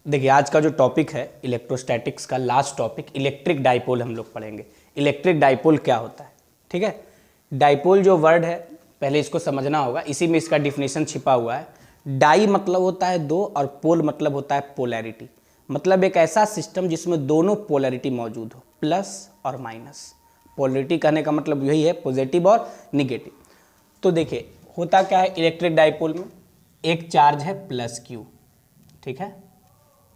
देखिए आज का जो टॉपिक है इलेक्ट्रोस्टैटिक्स का लास्ट टॉपिक इलेक्ट्रिक डाइपोल हम लोग पढ़ेंगे। इलेक्ट्रिक डाइपोल क्या होता है, ठीक है। डाइपोल जो वर्ड है पहले इसको समझना होगा, इसी में इसका डिफिनेशन छिपा हुआ है। डाई मतलब होता है दो और पोल मतलब होता है पोलैरिटी, मतलब एक ऐसा सिस्टम जिसमें दोनों पोलैरिटी मौजूद हो, प्लस और माइनस। पोलैरिटी कहने का मतलब यही है, पॉजिटिव और निगेटिव। तो देखिए होता क्या है इलेक्ट्रिक डाइपोल में, एक चार्ज है प्लस क्यू, ठीक है,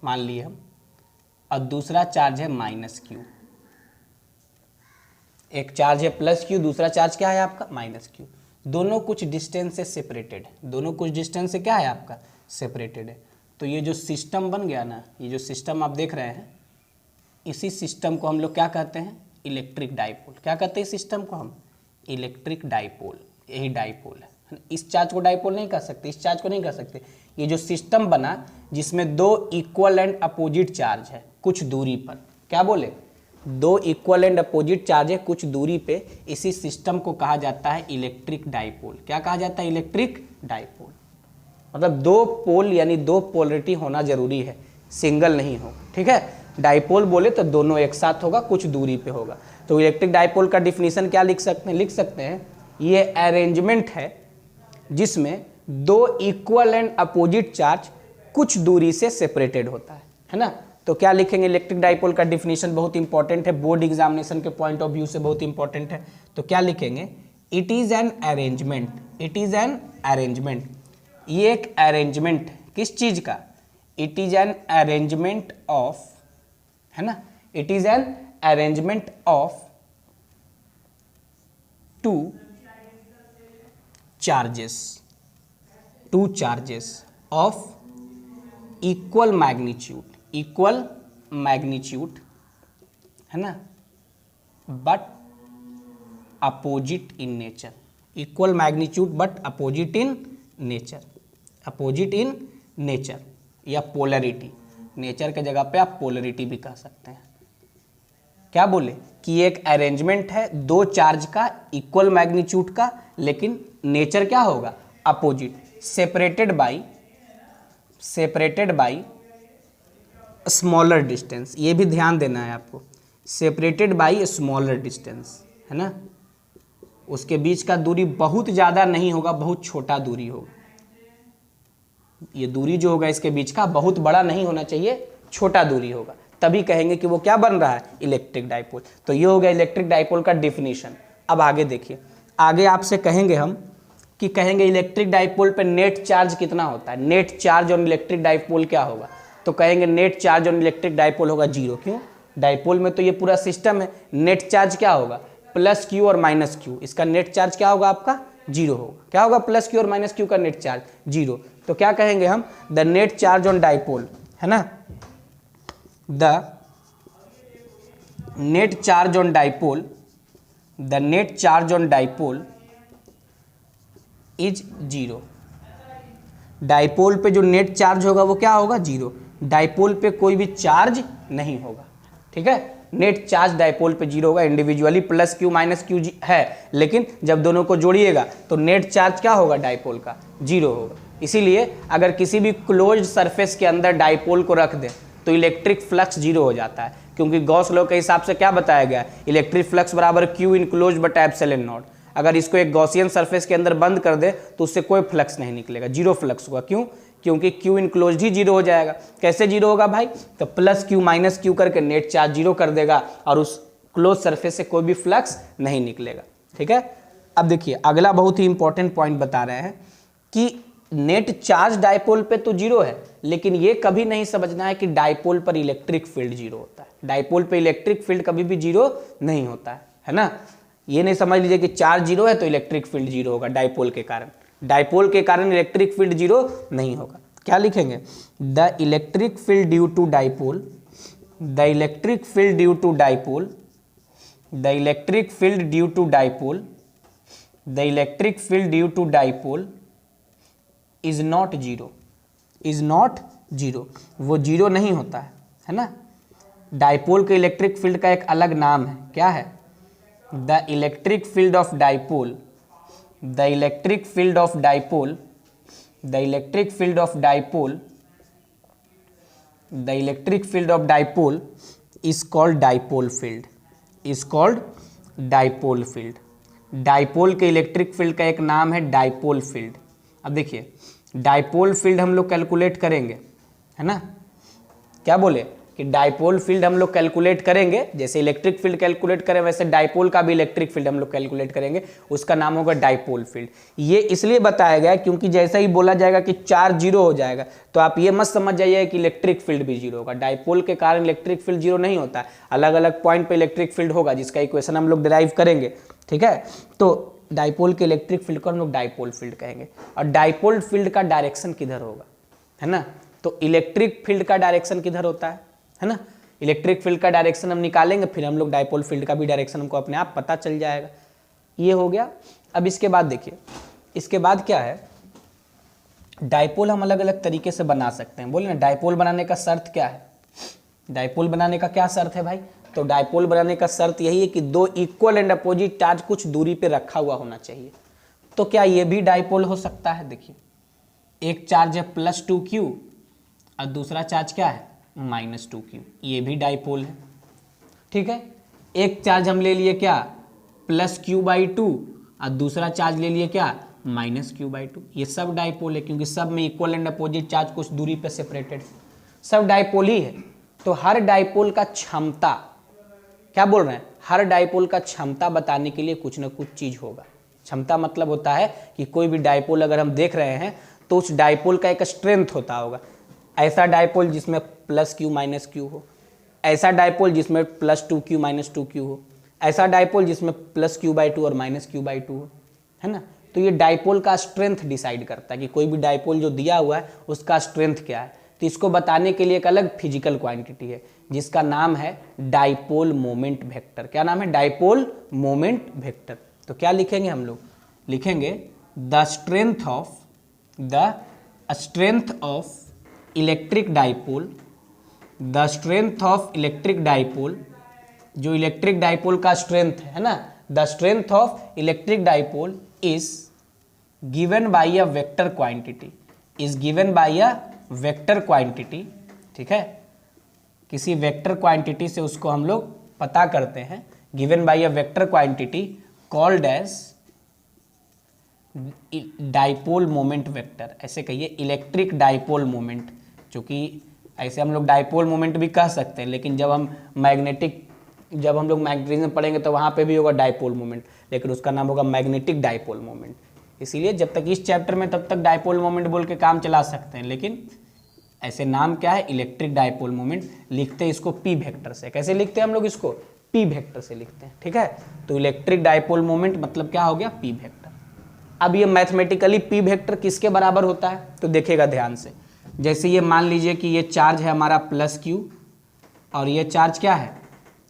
मान लिए हम, और दूसरा चार्ज है माइनस क्यू। एक चार्ज है प्लस क्यू, दूसरा चार्ज क्या है आपका माइनस क्यू। दोनों कुछ डिस्टेंस से सेपरेटेड है, दोनों कुछ डिस्टेंस से क्या है आपका सेपरेटेड है। तो ये जो सिस्टम बन गया ना, ये जो सिस्टम आप देख रहे हैं, इसी सिस्टम को हम लोग क्या कहते हैं, इलेक्ट्रिक डाइपोल। क्या कहते हैं इस सिस्टम को हम, इलेक्ट्रिक डाइपोल। यही डाइपोल है। इस चार्ज को डाइपोल नहीं कर सकते, इस चार्ज को नहीं कर सकते। ये जो सिस्टम बना जिसमें दो इक्वल एंड अपोजिट चार्ज है कुछ दूरी पर, क्या बोले, दो इक्वल एंड अपोजिट चार्ज है कुछ दूरी पे, इसी सिस्टम को कहा जाता है इलेक्ट्रिक डाइपोल। क्या कहा जाता है, इलेक्ट्रिक डाइपोल। मतलब दो पोल यानी दो पोलरिटी होना जरूरी है, सिंगल नहीं हो, ठीक है। डाइपोल बोले तो दोनों एक साथ होगा, कुछ दूरी पे होगा। तो इलेक्ट्रिक डाइपोल का डिफिनीशन क्या लिख सकते हैं, लिख सकते हैं ये अरेंजमेंट है जिसमें दो इक्वल एंड अपोजिट चार्ज कुछ दूरी से सेपरेटेड होता है ना। तो क्या लिखेंगे, इलेक्ट्रिक डाइपोल का डिफिनीशन बहुत इंपॉर्टेंट है, बोर्ड एग्जामिनेशन के पॉइंट ऑफ व्यू से बहुत इंपॉर्टेंट है। तो क्या लिखेंगे, it is an arrangement, it is an arrangement. ये एक अरेंजमेंट किस चीज का, it is an arrangement of, है ना, it is an arrangement of two charges, two charges of equal magnitude, equal magnitude, है ना, but opposite in nature. Equal magnitude but opposite in nature, opposite in nature या polarity. Nature के जगह पे आप polarity भी कह सकते हैं। क्या बोले कि एक अरेंजमेंट है दो चार्ज का इक्वल मैग्नीट्यूड का, लेकिन नेचर क्या होगा, opposite, separated by smaller distance. ये भी ध्यान देना है आपको, सेपरेटेड बाय स्मॉलर डिस्टेंस, है ना। उसके बीच का दूरी बहुत ज़्यादा नहीं होगा, बहुत छोटा दूरी होगा। ये दूरी जो होगा इसके बीच का बहुत बड़ा नहीं होना चाहिए, छोटा दूरी होगा, तभी कहेंगे कि वो क्या बन रहा है, इलेक्ट्रिक डाइपोल। तो ये हो गया इलेक्ट्रिक डाइपोल का डिफिनीशन। अब आगे देखिए, आगे आपसे कहेंगे हम कि कहेंगे इलेक्ट्रिक डाइपोल पे नेट चार्ज कितना होता है, net charge on electric dipole क्या होगा। तो कहेंगे net charge on electric dipole होगा जीरो। क्यों, डाइपोल में तो ये पूरा सिस्टम है, नेट चार्ज क्या होगा, प्लस क्यू और माइनस क्यू। इसका नेट चार्ज क्या होगा आपका, जीरो होगा। क्या होगा, प्लस क्यू और माइनस क्यू का नेट चार्ज जीरो। तो क्या कहेंगे हम, the net charge on dipole, है ना, the net charge on dipole, the net charge on dipole is zero. Dipole पे जो नेट चार्ज होगा वो क्या होगा, जीरो। डाइपोल पे कोई भी चार्ज नहीं होगा, ठीक है। नेट चार्ज डाइपोल पे जीरो होगा। Individually plus Q minus Q है, लेकिन जब दोनों को जोड़िएगा तो नेट चार्ज क्या होगा, डाइपोल का जीरो होगा। इसीलिए अगर किसी भी क्लोज्ड सरफेस के अंदर डाइपोल को रख दें तो इलेक्ट्रिक फ्लक्स जीरो हो जाता है, क्योंकि गॉस लॉ के हिसाब से क्या बताया गया है, इलेक्ट्रिक फ्लक्स बराबर क्यू इन क्लोज बटा एप्सिलॉन नॉट। अगर इसको एक गॉसियन सरफेस के अंदर बंद कर दे तो उससे कोई फ्लक्स नहीं निकलेगा, जीरो फ्लक्स होगा। क्यों, क्योंकि क्यू इनक्लोज्ड ही जीरो हो जाएगा। कैसे जीरो होगा भाई, तो प्लस क्यू माइनस क्यू करके नेट चार्ज जीरो कर देगा और उस क्लोज सरफेस से कोई भी फ्लक्स नहीं निकलेगा, ठीक है। अब देखिए अगला बहुत ही इंपॉर्टेंट पॉइंट बता रहे हैं कि नेट चार्ज डाइपोल पे तो जीरो है, लेकिन ये कभी नहीं समझना है कि डाइपोल पर इलेक्ट्रिक फील्ड जीरो होता है। डाइपोल पे इलेक्ट्रिक फील्ड कभी भी जीरो नहीं होता है ना। ये नहीं समझ लीजिए कि चार्ज जीरो है तो इलेक्ट्रिक फील्ड जीरो होगा डाइपोल के कारण। डाइपोल के कारण इलेक्ट्रिक फील्ड जीरो नहीं होगा। क्या लिखेंगे, the electric field due to dipole, the electric field due to dipole, the electric field due to dipole, the electric field due to dipole is not zero, is not zero. वो zero नहीं होता है ना। Dipole के electric field का एक अलग नाम है, क्या है, the electric field of dipole, the electric field of dipole, the electric field of dipole the electric field of dipole is called dipole field, is called dipole field. Dipole के electric field का एक नाम है dipole field. अब देखिए dipole field हम लोग calculate करेंगे, है ना, क्या बोले कि डाइपोल फील्ड हम लोग कैलकुलेट करेंगे, जैसे इलेक्ट्रिक फील्ड कैलकुलेट करें वैसे डाइपोल का भी इलेक्ट्रिक फील्ड हम लोग कैलकुलेट करेंगे, उसका नाम होगा डाइपोल फील्ड। ये इसलिए बताया गया क्योंकि जैसा ही बोला जाएगा कि चार्ज जीरो हो जाएगा तो आप ये मत समझ जाइए कि इलेक्ट्रिक फील्ड भी जीरो होगा। डाइपोल के कारण इलेक्ट्रिक फील्ड जीरो नहीं होता है, अलग अलग पॉइंट पे इलेक्ट्रिक फील्ड होगा जिसका इक्वेशन हम लोग डिराइव करेंगे, ठीक है। तो डाइपोल के इलेक्ट्रिक फील्ड को हम लोग डाइपोल फील्ड कहेंगे। और डाइपोल फील्ड का डायरेक्शन किधर होगा, है ना, तो इलेक्ट्रिक फील्ड का डायरेक्शन किधर होता है ना, इलेक्ट्रिक फील्ड का डायरेक्शन हम निकालेंगे, फिर हम लोग डाइपोल फील्ड का भी डायरेक्शन हमको अपने आप पता चल जाएगा। ये हो गया। अब इसके बाद देखिए, इसके बाद क्या है, डाइपोल हम अलग अलग तरीके से बना सकते हैं। बोले ना डाइपोल बनाने का शर्त क्या है, डाइपोल बनाने का क्या शर्त है भाई, तो डाइपोल बनाने का शर्त यही है कि दो इक्वल एंड अपोजिट चार्ज कुछ दूरी पे रखा हुआ होना चाहिए। तो क्या ये भी डाइपोल हो सकता है, देखिए एक चार्ज है +2q और दूसरा चार्ज क्या है -2q, ये भी डाइपोल है, ठीक है। एक चार्ज हम ले लिए क्या +q/2 और दूसरा चार्ज ले लिए क्या -q/2, ये सब डाइपोल है क्योंकि सब में इक्वल एंड अपोजिट चार्ज कुछ दूरी पे सेपरेटेड, सब डाइपोल ही है। तो हर डाइपोल का क्षमता, क्या बोल रहे हैं, हर डाइपोल का क्षमता बताने के लिए कुछ ना कुछ चीज होगा। क्षमता मतलब होता है कि कोई भी डाइपोल अगर हम देख रहे हैं तो उस डाइपोल का एक स्ट्रेंथ होता होगा। ऐसा डाइपोल जिसमें +q -q हो, ऐसा डाइपोल जिसमें +2q -2q हो, ऐसा डाइपोल जिसमें +q/2 और -q/2 हो, है ना। तो ये डाइपोल का स्ट्रेंथ डिसाइड करता है कि कोई भी डाइपोल जो दिया हुआ है उसका स्ट्रेंथ क्या है। तो इसको बताने के लिए एक अलग फिजिकल क्वांटिटी है जिसका नाम है डाइपोल मोमेंट वेक्टर। क्या नाम है, डाइपोल मोमेंट वेक्टर। तो क्या लिखेंगे हम लोग, लिखेंगे the strength of electric dipole, the strength of electric dipole, जो इलेक्ट्रिक डाइपोल का स्ट्रेंथ है ना, the strength of electric dipole is given by a vector quantity, is given by a vector quantity, ठीक है। किसी वेक्टर क्वांटिटी से उसको हम लोग पता करते हैं, given by a vector quantity called as dipole moment vector, ऐसे कहिए इलेक्ट्रिक डाइपोल मोमेंट, जो कि ऐसे हम लोग डाइपोल मोमेंट भी कह सकते हैं, लेकिन जब हम लोग मैग्नेटिज्म पढ़ेंगे तो वहाँ पे भी होगा डाइपोल मोमेंट, लेकिन उसका नाम होगा मैग्नेटिक डाइपोल मोमेंट। इसीलिए जब तक इस चैप्टर में तब तक डाइपोल मोमेंट बोल के काम चला सकते हैं, लेकिन ऐसे नाम क्या है, इलेक्ट्रिक डाइपोल मोमेंट। लिखते हैं इसको पी वेक्टर से। कैसे लिखते हैं हम लोग इसको, पी वेक्टर से लिखते हैं, ठीक है। तो इलेक्ट्रिक डाइपोल मोमेंट मतलब क्या हो गया, पी वेक्टर। अब ये मैथमेटिकली पी वेक्टर किसके बराबर होता है, तो देखिएगा ध्यान से। जैसे ये मान लीजिए कि ये चार्ज है हमारा +q और ये चार्ज क्या है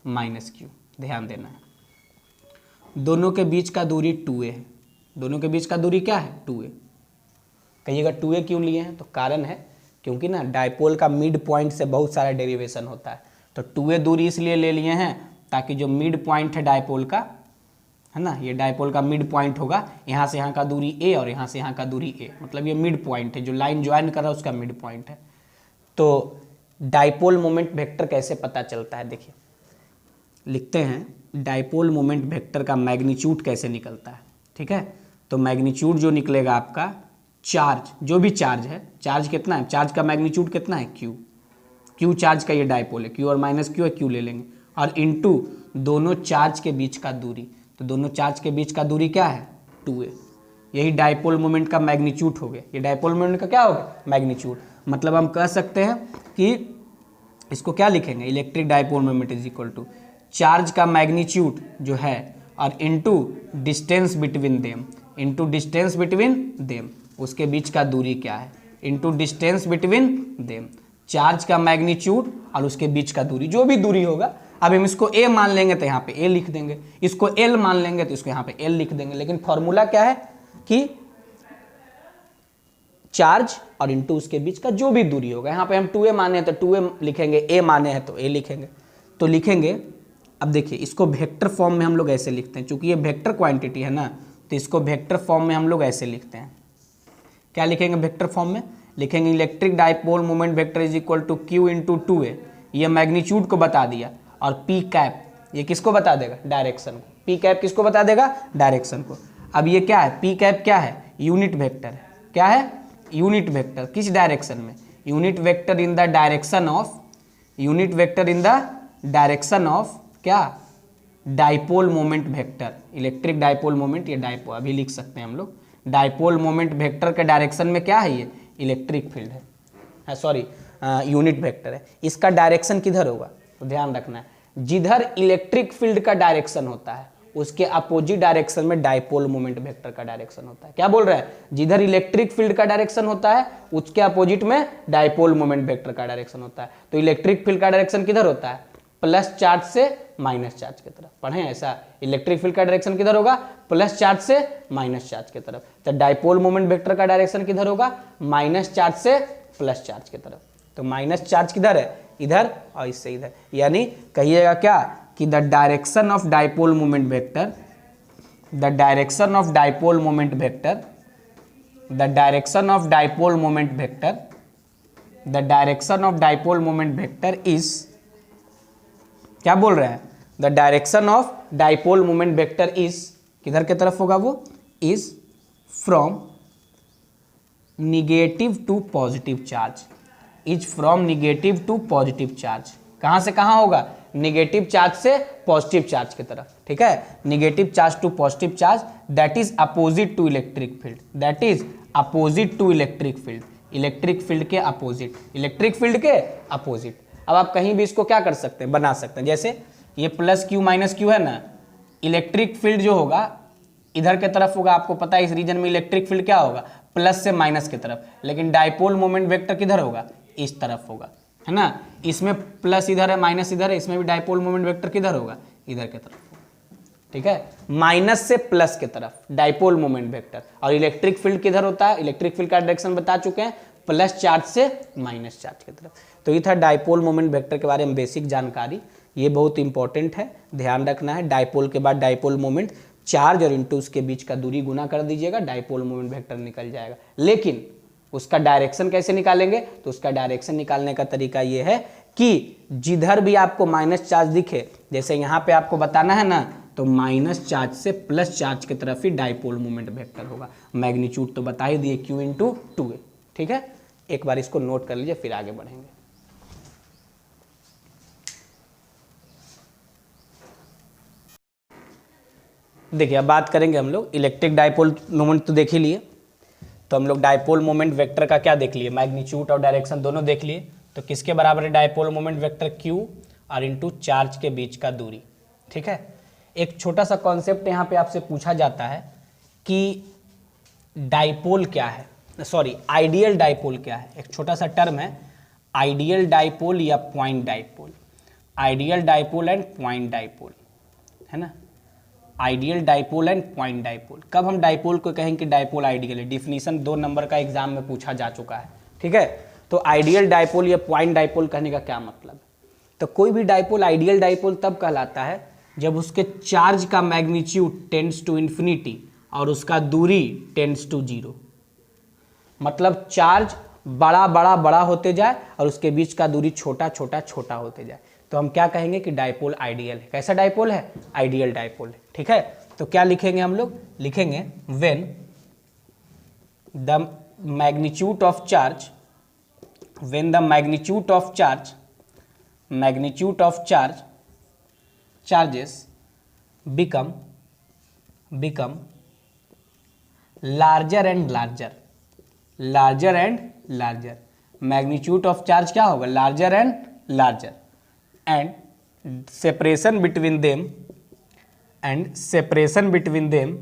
-q, ध्यान देना है। दोनों के बीच का दूरी 2a है, दोनों के बीच का दूरी क्या है 2a। कहिएगा 2a क्यों लिए हैं, तो कारण है क्योंकि ना डाइपोल का मिड पॉइंट से बहुत सारा डेरिवेशन होता है, तो 2a दूरी इसलिए ले लिए हैं ताकि जो मिड पॉइंट है डाइपोल का, है ना, ये डाइपोल का मिड पॉइंट होगा, यहाँ से यहाँ का दूरी a और यहाँ से यहाँ का दूरी a, मतलब ये मिड पॉइंट है, जो लाइन ज्वाइन कर रहा है उसका मिड पॉइंट है। तो डाइपोल मोमेंट वेक्टर कैसे पता चलता है, देखिए लिखते हैं डाइपोल मोमेंट वेक्टर का मैग्नीट्यूड कैसे निकलता है, ठीक है। तो मैग्नीट्यूड जो निकलेगा आपका, चार्ज, जो भी चार्ज है, चार्ज कितना है, चार्ज का मैग्नीट्यूड कितना है q चार्ज का ये डाइपोल है, q और -q है, q ले लेंगे, और इनटू दोनों चार्ज के बीच का दूरी, तो दोनों चार्ज के बीच का दूरी क्या है 2a, यही डाइपोल मोमेंट का मैग्नीट्यूड हो गया। ये डाइपोल मोमेंट का क्या हो गया, मैग्नीट्यूड। मतलब हम कह सकते हैं कि इसको क्या लिखेंगे, electric dipole moment is equal to charge का मैग्नीट्यूड जो है और into distance between them, into distance between them, उसके बीच का दूरी क्या है, into distance between them, charge का मैग्नीट्यूड और उसके बीच का दूरी, जो भी दूरी होगा। अब हम इसको a मान लेंगे तो यहाँ पे a लिख देंगे, इसको l मान लेंगे तो इसको यहाँ पे l लिख देंगे, लेकिन फॉर्मूला क्या है कि चार्ज और इनटू उसके बीच का जो भी दूरी होगा। यहाँ पे हम 2a माने हैं तो 2a लिखेंगे, a माने हैं तो a लिखेंगे, तो लिखेंगे। अब देखिए इसको वेक्टर फॉर्म में हम लोग ऐसे लिखते हैं, चूंकि ये वेक्टर क्वांटिटी है ना, तो इसको वेक्टर फॉर्म में हम लोग ऐसे लिखते हैं। क्या लिखेंगे वेक्टर फॉर्म में, लिखेंगे electric dipole moment vector is equal to q into 2a, ये मैग्नीट्यूड को बता दिया, और पी कैप ये किसको बता देगा, डायरेक्शन को। पी कैप किसको बता देगा, डायरेक्शन को। अब ये क्या है, पी कैप क्या है, यूनिट वेक्टर है। क्या है, यूनिट वेक्टर। किस डायरेक्शन में, unit vector in the direction of, unit vector in the direction of क्या, dipole moment vector. Electric dipole moment, ये डाइपोल अभी लिख सकते हैं हम लोग, डाइपोल मोमेंट वेक्टर के डायरेक्शन में क्या है, ये इलेक्ट्रिक फील्ड है, सॉरी यूनिट वेक्टर है। इसका डायरेक्शन किधर होगा, तो ध्यान रखना है, जिधर इलेक्ट्रिक फील्ड का डायरेक्शन होता है उसके अपोजिट डायरेक्शन में डाइपोल मोमेंट वेक्टर का डायरेक्शन होता है। क्या बोल रहा है, जिधर इलेक्ट्रिक फील्ड का डायरेक्शन होता है उसके अपोजिट में डाइपोल मोमेंट वेक्टर का डायरेक्शन होता है। तो इलेक्ट्रिक फील्ड का डायरेक्शन किधर होता है, प्लस चार्ज से माइनस चार्ज की तरफ। पढ़े ऐसा, इलेक्ट्रिक फील्ड का डायरेक्शन किधर होगा, प्लस चार्ज से माइनस चार्ज की तरफ। तो डाइपोल मोमेंट वेक्टर का डायरेक्शन किधर होगा, माइनस चार्ज से प्लस चार्ज की तरफ। तो माइनस चार्ज किधर है, इधर, और इससे इधर। यानी कहिएगा क्या कि the direction of dipole moment vector, the direction of dipole moment vector, the direction of dipole moment vector, the direction of dipole moment vector is, क्या बोल रहे हैं, the direction of dipole moment vector is किधर की तरफ होगा, वो is from negative to positive charge, is from negative to positive charge. कहां से कहां होगा, निगेटिव चार्ज से पॉजिटिव चार्ज की तरफ। ठीक है, negative charge to positive charge, that is opposite to electric field, that is opposite to electric field, electric field के अपोजिट, इलेक्ट्रिक फील्ड के अपोजिट। अब आप कहीं भी इसको क्या कर सकते हैं, बना सकते हैं, जैसे ये प्लस क्यू माइनस क्यू है ना, इलेक्ट्रिक फील्ड जो होगा इधर के तरफ होगा। आपको पता है इस रीजन में इलेक्ट्रिक फील्ड क्या होगा, प्लस से माइनस की तरफ, लेकिन डाइपोल मोमेंट वेक्टर किधर होगा, इस तरफ होगा, है ना। इसमें प्लस इधर है, माइनस इधर है, इसमें भी डाइपोल मोमेंट वेक्टर किधर होगा, इधर की तरफ। ठीक है, माइनस से प्लस की तरफ डाइपोल मोमेंट वेक्टर। और इलेक्ट्रिक फील्ड किधर होता है, इलेक्ट्रिक फील्ड का डायरेक्शन बता चुके हैं, प्लस चार्ज से माइनस चार्ज की तरफ। तो ये था डाइपोल मोमेंट वेक्टर के बारे में बेसिक जानकारी, ये बहुत इंपॉर्टेंट है, ध्यान रखना है। डाइपोल के बाद डाइपोल मोमेंट, चार्ज और इनटू उसके बीच का दूरी गुना कर दीजिएगा, डाइपोल मोमेंट वेक्टर निकल जाएगा। लेकिन उसका डायरेक्शन कैसे निकालेंगे, तो उसका डायरेक्शन निकालने का तरीका ये है कि जिधर भी आपको माइनस चार्ज दिखे, जैसे यहाँ पे आपको बताना है ना, तो माइनस चार्ज से प्लस चार्ज की तरफ ही डाइपोल मोमेंट वेक्टर होगा। मैग्नीट्यूड तो बता ही दिए, Q इंटू 2a। ठीक है, एक बार इसको नोट कर लीजिए, फिर आगे बढ़ेंगे। देखिए अब बात करेंगे हम लोग इलेक्ट्रिक डाइपोल मोमेंट, तो देख ही लिए। तो हम लोग डाइपोल मोमेंट वेक्टर का क्या देख लिए, मैग्नीट्यूड और डायरेक्शन दोनों देख लिए। तो किसके बराबर है डाइपोल मोमेंट वेक्टर, Q और इंटू चार्ज के बीच का दूरी। ठीक है, एक छोटा सा कॉन्सेप्ट यहाँ पे आपसे पूछा जाता है कि डाइपोल क्या है, सॉरी आइडियल डाइपोल क्या है। एक छोटा सा टर्म है आइडियल डाइपोल या point dipole, ideal dipole and point dipole, है ना। Ideal dipole and point dipole. कब हम डाइपोल को कहेंगे कि डाइपोल आइडियल है, डिफिनीशन 2 नंबर का एग्जाम में पूछा जा चुका है। ठीक है, तो आइडियल डाइपोल या पॉइंट डाइपोल कहने का क्या मतलब है, तो कोई भी डाइपोल आइडियल डाइपोल तब कहलाता है जब उसके चार्ज का मैग्नीट्यूड टेंड्स टू इन्फिनिटी और उसका दूरी टेंड्स टू 0। मतलब चार्ज बड़ा बड़ा बड़ा होते जाए और उसके बीच का दूरी छोटा छोटा छोटा होते जाए, तो हम क्या कहेंगे कि डाइपोल आइडियल है। कैसा डाइपोल है, आइडियल डाइपोल है। ठीक है, तो क्या लिखेंगे हम लोग, लिखेंगे when the magnitude of charge, when the magnitude of charge, magnitude of charge charges become larger and larger, larger and larger, magnitude of charge क्या होगा, larger and larger, and separation between them, and separation between them,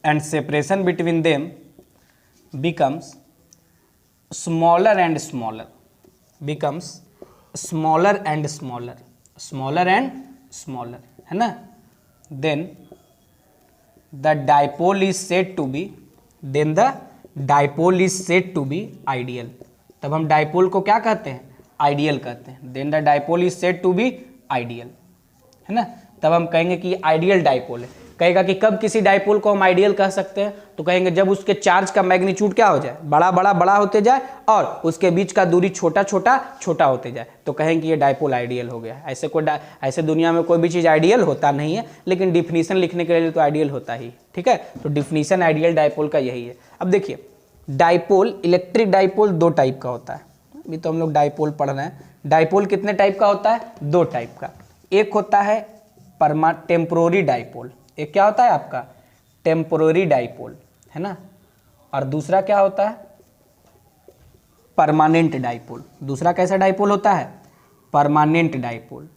and separation between them becomes smaller and smaller, becomes smaller and smaller, smaller and smaller, है ना। then the dipole is said to be, then the dipole is said to be ideal। तब हम dipole को क्या कहते हैं, ideal कहते हैं। then the dipole is said to be ideal, है ना। तब हम कहेंगे कि आइडियल डाइपोल है। कहेगा कि कब किसी डाइपोल को हम आइडियल कह सकते हैं, तो कहेंगे जब उसके चार्ज का मैग्नीट्यूड क्या हो जाए, बड़ा बड़ा बड़ा होते जाए और उसके बीच का दूरी छोटा छोटा छोटा होते जाए, तो कहेंगे ये डाइपोल आइडियल हो गया। ऐसे दुनिया में कोई भी चीज़ आइडियल होता नहीं है, लेकिन डिफिनीशन लिखने के लिए तो आइडियल होता ही, ठीक है। तो डिफिनीशन आइडियल डाइपोल का यही है। अब देखिए डाइपोल, इलेक्ट्रिक डाइपोल दो टाइप का होता है। अभी तो हम लोग डाइपोल पढ़ रहे हैं। डाइपोल कितने टाइप का होता है? दो टाइप का। एक होता है टेम्पोररी डाइपोल, एक क्या होता है आपका टेम्पोररी डाइपोल, है ना, और दूसरा क्या होता है परमानेंट डाइपोल। दूसरा कैसा डाइपोल होता है? Permanent dipole.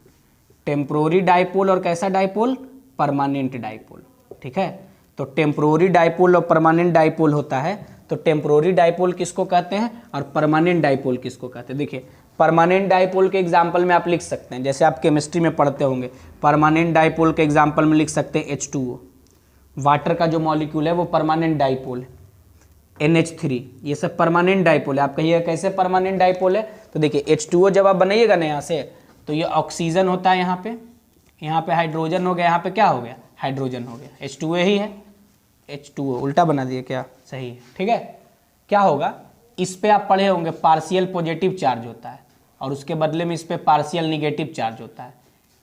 टेम्पोररी डाइपोल और कैसा डाइपोल? परमानेंट डाइपोल, ठीक है। तो टेम्पोररी डाइपोल और परमानेंट डाइपोल होता है। तो टेम्पोररी डाइपोल किसको कहते हैं और परमानेंट डाइपोल किसको कहते हैं? देखिए परमानेंट डाइपोल के एग्जाम्पल में आप लिख सकते हैं, जैसे आप केमिस्ट्री में पढ़ते होंगे, परमानेंट डाइपोल के एग्जाम्पल में लिख सकते हैं H2O, वाटर का जो मॉलिक्यूल है वो परमानेंट डाइपोल है। NH3, ये सब परमानेंट डाइपोल है। आप कहिए कैसे परमानेंट डाइपोल है? तो देखिए H2O जब आप बनाइएगा ना यहाँ से, तो ये ऑक्सीजन होता है, यहाँ पे हाइड्रोजन हो गया, यहाँ पे क्या हो गया? हाइड्रोजन हो गया। H2O ही है, H2O उल्टा बना दिए क्या? सही है, ठीक है। क्या होगा, इस पे आप पढ़े होंगे पार्शियल पॉजिटिव चार्ज होता है और उसके बदले में इस पे पार्शियल निगेटिव चार्ज होता है।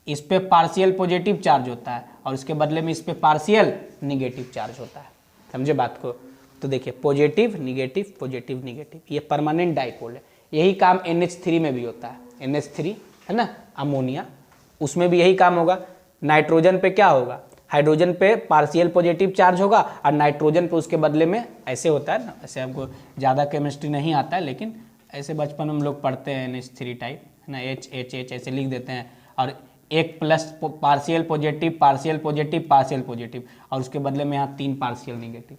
इस पे पार्शियल पॉजिटिव चार्ज होता है और उसके बदले में इस पे पार्शियल निगेटिव चार्ज होता है। समझे बात को? तो देखिए पॉजिटिव निगेटिव, ये परमानेंट डाइपोल है। यही काम NH3 में भी होता है। NH3 है ना, अमोनिया, उसमें भी यही काम होगा। नाइट्रोजन पे क्या होगा? हाइड्रोजन पे पार्शियल पॉजिटिव चार्ज होगा और नाइट्रोजन पे उसके बदले में ऐसे होता है ना, ऐसे हमको ज़्यादा केमिस्ट्री नहीं आता है, लेकिन ऐसे बचपन हम लोग पढ़ते हैं NH3 टाइप, है ना, H ऐसे लिख देते हैं और एक प्लस पार्शियल पॉजिटिव और उसके बदले में यहाँ 3 पार्शियल निगेटिव।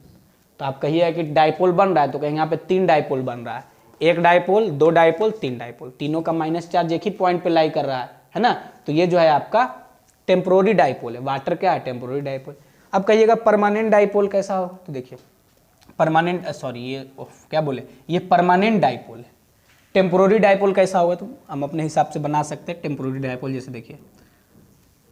तो आप कहिए कि डाइपोल बन रहा है, तो कहेंगे यहाँ पे 3 डाइपोल बन रहा है। 1 डाइपोल, 2 डाइपोल, 3 डाइपोल, तीनों का माइनस चार्ज एक ही पॉइंट पे लाई कर रहा है ना। तो ये जो है आपका टेम्पोररी डाइपोल है। वाटर क्या है? Temporary dipole. अब कहिएगा परमानेंट डाइपोल कैसा हो? तो देखिए परमानेंट, ये परमानेंट डाइपोल है। टेम्पोररी डाइपोल कैसा होगा? तो हम अपने हिसाब से बना सकते हैं टेम्पोररी डाइपोल। जैसे देखिए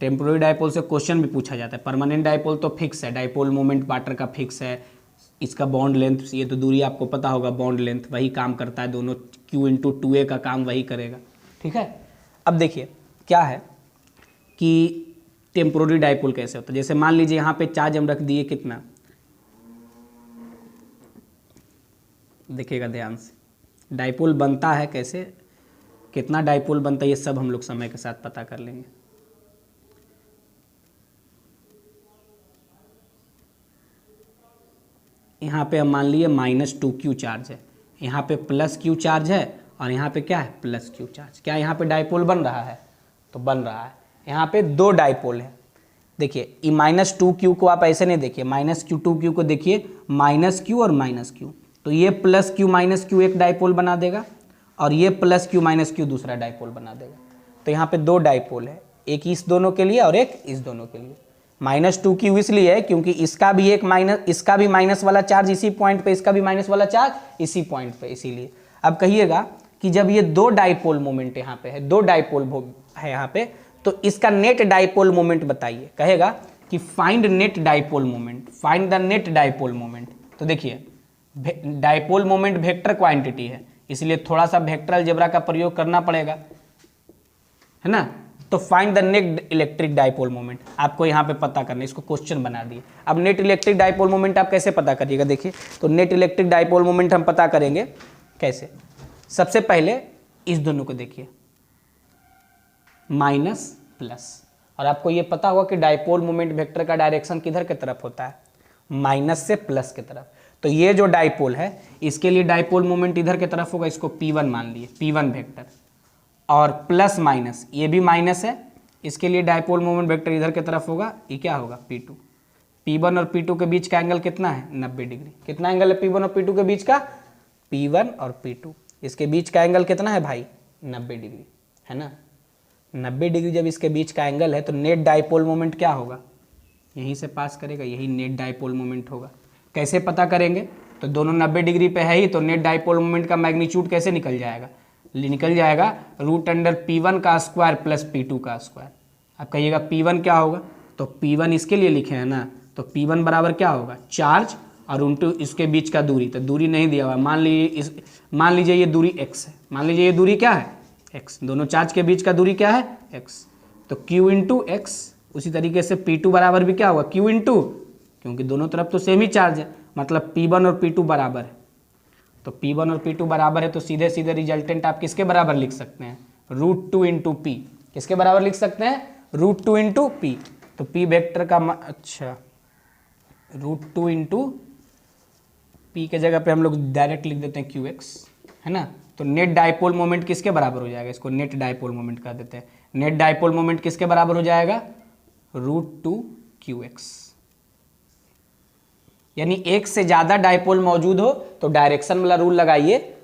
टेम्पोररी डाइपोल से क्वेश्चन भी पूछा जाता है। परमानेंट डाइपोल तो फिक्स है, डाइपोल मोमेंट वाटर का फिक्स है, इसका बॉन्ड लेंथ, ये तो दूरी आपको पता होगा, बॉन्ड लेंथ वही काम करता है, दोनों Q/2A का काम वही करेगा, ठीक है। अब देखिए क्या है कि टेम्पोररी डाइपोल कैसे होता है। जैसे मान लीजिए यहाँ पे चार्ज हम रख दिए कितना, देखिएगा ध्यान से, डाइपोल बनता है कैसे, कितना डाइपोल बनता है, ये सब हम लोग समय के साथ पता कर लेंगे। यहाँ पे हम मान लिए -2Q चार्ज है, यहाँ पे +Q चार्ज है और यहाँ पे क्या है? +Q charge. क्या यहाँ पे डाइपोल बन रहा है? तो बन रहा है। यहाँ पे 2 डाइपोल है। देखिए ये -2Q को आप ऐसे नहीं देखिए, -Q2Q को देखिए, -Q और -Q, तो ये +Q एक डाइपोल बना देगा और ये +Q दूसरा डाइपोल बना देगा। तो यहाँ पे 2 डाइपोल है, एक इस दोनों के लिए और एक इस दोनों के लिए। -2Q इसलिए है क्योंकि इसका भी माइनस वाला चार्ज इसी पॉइंट पे, इसका भी माइनस वाला चार्ज इसी पॉइंट पे, इसीलिए। अब कहिएगा कि जब ये 2 डाइपोल मोमेंट यहाँ पे है, 2 डाइपोल है यहाँ पे, तो इसका नेट डाइपोल मोमेंट बताइए। कहेगा कि find net dipole moment, find the net dipole moment. तो देखिए डाइपोल मोमेंट वेक्टर क्वांटिटी है, इसलिए थोड़ा सा वेक्टर अलजेब्रा का प्रयोग करना पड़ेगा, है ना। तो find the net electric dipole moment आपको यहाँ पे पता करना, इसको क्वेश्चन बना दिए। अब नेट इलेक्ट्रिक डाइपोल मोमेंट आप कैसे पता करिएगा? देखिए तो नेट इलेक्ट्रिक डाइपोल मोमेंट हम पता करेंगे कैसे। सबसे पहले इस दोनों को देखिए, -+, और आपको ये पता होगा कि डाइपोल मोमेंट वेक्टर का डायरेक्शन किधर की तरफ होता है? माइनस से प्लस की तरफ। तो ये जो डाइपोल है इसके लिए डाइपोल मोमेंट इधर की तरफ होगा, इसको P1 मान लिए, P1 वेक्टर, और प्लस माइनस ये भी माइनस है, इसके लिए डाइपोल मोमेंट वेक्टर इधर की तरफ होगा, ये क्या होगा? P2। P1 और P2 के बीच का एंगल कितना है? 90 डिग्री। कितना एंगल है P1 और P2 के बीच का? P1 और P2 इसके बीच का एंगल कितना है भाई? 90 डिग्री, है ना। 90 डिग्री जब इसके बीच का एंगल है तो नेट डाइपोल मोमेंट क्या होगा? यहीं से पास करेगा, यही नेट डाइपोल मोमेंट होगा। कैसे पता करेंगे? तो दोनों 90 डिग्री पे है ही, तो नेट डाइपोल मोमेंट का मैग्नीट्यूड कैसे निकल जाएगा? निकल जाएगा √P1 का स्क्वायर प्लस P2 का स्क्वायर। अब कहिएगा P1 क्या होगा? तो P1 इसके लिए लिखे हैं ना, तो P1 बराबर क्या होगा, चार्ज और उनटू इसके बीच का दूरी। तो दूरी नहीं दिया हुआ, मान लीजिए ये दूरी x है, मान लीजिए ये दूरी क्या है x, दोनों चार्ज के बीच का दूरी क्या है x, तो q इंटू एक्स। उसी तरीके से P2 बराबर भी क्या होगा, q इंटू, क्योंकि दोनों तरफ तो सेम ही चार्ज है, मतलब P1 और P2 बराबर है। तो P1 और P2 बराबर है, तो सीधे सीधे रिजल्टेंट आप किसके बराबर लिख सकते हैं, √2 इंटू पी। किसके बराबर लिख सकते हैं, √2 इंटू पी। तो P वेक्टर का अच्छा √2 इंटू पी के जगह पे हम लोग डायरेक्ट लिख देते हैं QX, है ना। तो नेट डाइपोल मोमेंट किसके बराबर हो जाएगा, इसको नेट डाइपोल मोमेंट कर देते हैं। नेट डाइपोल मोमेंट किसके बराबर हो जाएगा, √2 QX। यानी एक से ज़्यादा डाइपोल मौजूद हो तो डायरेक्शन वाला रूल लगाइए,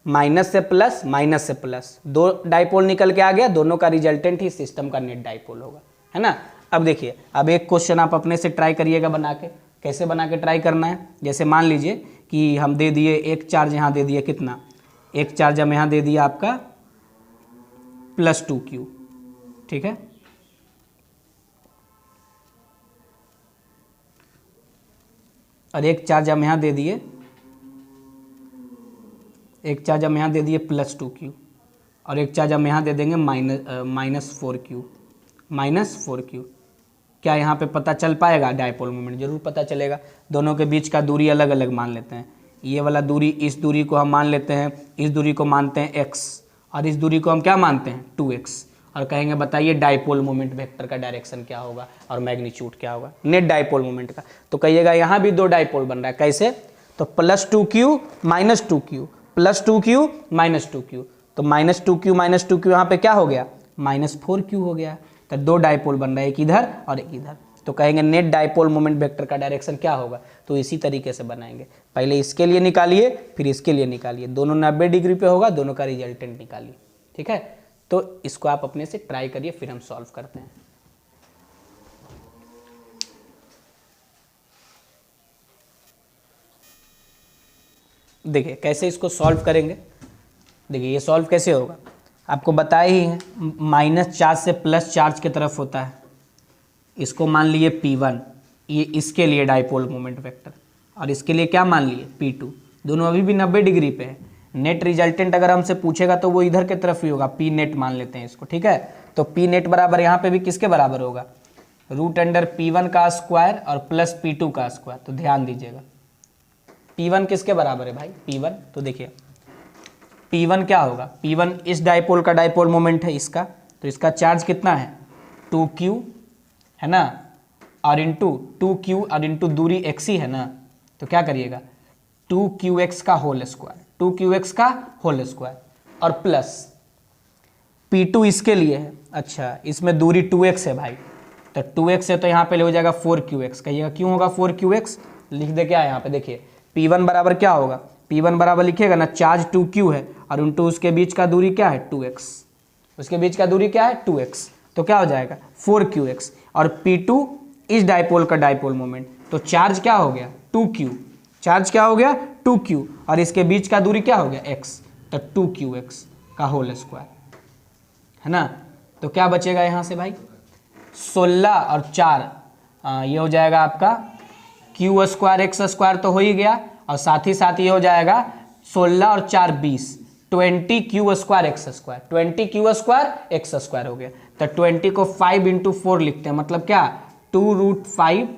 माइनस से प्लस, माइनस से प्लस, दो डाइपोल निकल के आ गया, दोनों का रिजल्टेंट ही सिस्टम का नेट डाइपोल होगा, है ना। अब देखिए, अब एक क्वेश्चन आप अपने से ट्राई करिएगा बना के। कैसे बना के ट्राई करना है, जैसे मान लीजिए कि हम दे दिए एक चार्ज, यहाँ दे दिए कितना, एक चार्ज हम यहाँ दे दिया आपका +2Q, ठीक है। और एक चार्ज हम यहाँ दे दिए, एक चार्ज हम यहाँ दे दिए +2Q, और एक चार्ज हम यहाँ दे देंगे -4Q। क्या यहाँ पे पता चल पाएगा डाइपोल मोमेंट, जरूर पता चलेगा। दोनों के बीच का दूरी अलग अलग मान लेते हैं, ये वाला दूरी, इस दूरी को हम मान लेते हैं, इस दूरी को मानते हैं x, और इस दूरी को हम क्या मानते हैं 2x, और कहेंगे बताइए डाइपोल मोमेंट वेक्टर का डायरेक्शन क्या होगा और मैग्नीट्यूड क्या होगा नेट डाइपोल मोमेंट का। तो कहिएगा यहाँ भी दो डाइपोल बन रहा है, कैसे, तो +2Q -2Q, +2Q -2Q, तो -2Q यहाँ पे क्या हो गया, -4Q हो गया। तो दो डाइपोल बन रहा है, एक इधर और एक इधर। तो कहेंगे नेट डाइपोल मोमेंट वेक्टर का डायरेक्शन क्या होगा, तो इसी तरीके से बनाएंगे। पहले इसके लिए निकालिए, फिर इसके लिए निकालिए, दोनों 90 डिग्री पे होगा, दोनों का रिजल्टेंट निकालिए, ठीक है। तो इसको आप अपने से ट्राई करिए, फिर हम सॉल्व करते हैं। देखिए कैसे इसको सॉल्व करेंगे। देखिए ये सॉल्व कैसे होगा, आपको बताया ही है, माइनस चार्ज से प्लस चार्ज की तरफ होता है। इसको मान लिए P1, ये इसके लिए डाइपोल मोमेंट वेक्टर, और इसके लिए क्या मान लिए P2। दोनों अभी भी 90 डिग्री पे है। नेट रिजल्टेंट अगर हमसे पूछेगा तो वो इधर के तरफ ही होगा, P नेट मान लेते हैं इसको, ठीक है। तो P नेट बराबर यहाँ पे भी किसके बराबर होगा, √P1 का स्क्वायर और +P2 का स्क्वायर। तो ध्यान दीजिएगा P1 किसके बराबर है भाई, P1। तो देखिए P1 क्या होगा, P1 इस डाइपोल का डाइपोल मोमेंट है इसका, तो इसका चार्ज कितना है 2Q, है ना, और इंटू 2Q और इंटू दूरी x ही है ना। तो क्या करिएगा 2QX का होल स्क्वायर, 2QX का होल स्क्वायर, और प्लस P2 इसके लिए है। अच्छा इसमें दूरी 2x है भाई, तो 2x है तो यहाँ पे हो जाएगा 4QX। कहिएगा क्यों होगा 4QX, लिख दे क्या है यहाँ पे, देखिए P1 बराबर क्या होगा, P1 बराबर लिखिएगा ना, चार्ज 2Q है और इंटू उसके बीच का दूरी क्या है 2x, उसके बीच का दूरी क्या है 2x, तो क्या हो जाएगा 4QX। और P2 इस डाइपोल का डाइपोल मोमेंट, तो चार्ज क्या हो गया 2Q, चार्ज क्या हो गया 2Q, और इसके बीच का दूरी क्या हो गया x, तो 2QX का होल स्क्वायर, है ना। तो क्या बचेगा यहाँ से भाई 16 और 4, ये हो जाएगा आपका Q स्क्वायर x स्क्वायर तो हो ही गया, और साथ ही साथ ये हो जाएगा 16 और 4 20, 20Q square x square, 20Q square x square हो गया। तो 20 को 5 इंटू 4 लिखते हैं, मतलब क्या 2√5